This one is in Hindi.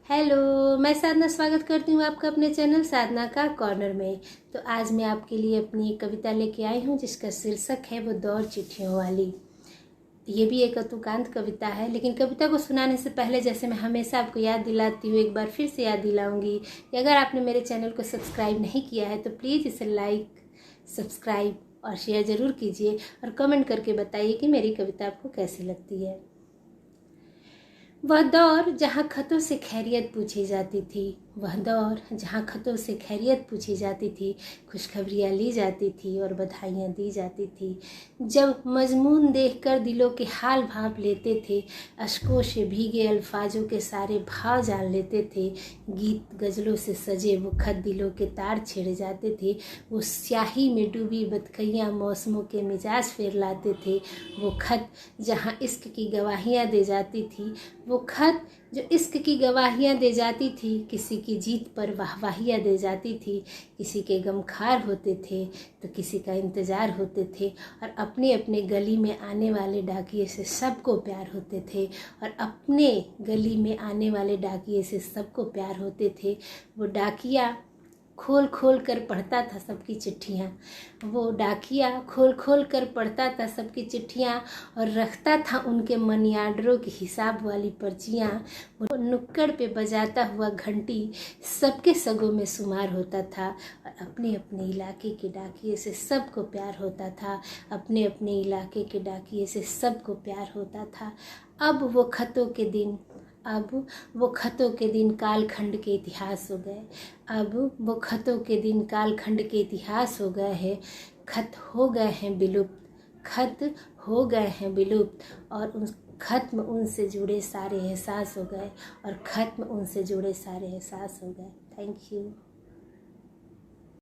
हेलो, मैं साधना स्वागत करती हूँ आपका अपने चैनल साधना का कॉर्नर में। तो आज मैं आपके लिए अपनी एक कविता लेके आई हूँ जिसका शीर्षक है वो दौर चिट्ठियों वाली। ये भी एक अतुकांत कविता है, लेकिन कविता को सुनाने से पहले जैसे मैं हमेशा आपको याद दिलाती हूँ, एक बार फिर से याद दिलाऊंगी कि अगर आपने मेरे चैनल को सब्सक्राइब नहीं किया है तो प्लीज़ इसे लाइक, सब्सक्राइब और शेयर ज़रूर कीजिए और कमेंट करके बताइए कि मेरी कविता आपको कैसी लगती है। वह दौर जहाँ खतों से खैरियत पूछी जाती थी, वह दौर जहाँ खतों से खैरियत पूछी जाती थी, खुशखबरियाँ ली जाती थी और बधाइयाँ दी जाती थी। जब मजमून देखकर दिलों के हाल भाव लेते थे, अश्कों से भीगे अल्फाजों के सारे भाव जान लेते थे। गीत गज़लों से सजे वो खत दिलों के तार छेड़ जाते थे। वो स्याही में डूबी बतकैयाँ मौसमों के मिजाज फेर लाते थे। वो खत जहाँ इश्क की गवाहियाँ दे जाती थी, वो खत जो इश्क की गवाहियाँ दे जाती थी, किसी की जीत पर वाहवाहियाँ दे जाती थी। किसी के गमखार होते थे तो किसी का इंतज़ार होते थे, और अपने अपने गली में आने वाले डाकिये से सबको प्यार होते थे, और अपने गली में आने वाले डाकिये से सबको प्यार होते थे। वो डाकिया खोल खोल कर पढ़ता था सबकी चिट्ठियाँ, वो डाकिया खोल खोल कर पढ़ता था सबकी चिट्ठियाँ, और रखता था उनके मनी आर्डरों की हिसाब वाली पर्चियाँ। वो नुक्कड़ पे बजाता हुआ घंटी सबके सगों में शुमार होता था, और अपने अपने इलाके के डाकिये से सबको प्यार होता था। अपने अपने इलाके के डाकिये से सबको प्यार होता था। अब वो खतों के दिन कालखंड के इतिहास हो गए। अब वो खतों के दिन कालखंड के इतिहास हो गए हैं। खत हो गए हैं विलुप्त, और उस खत्म उनसे जुड़े सारे एहसास हो गए, और खत्म उनसे जुड़े सारे एहसास हो गए। Thank you.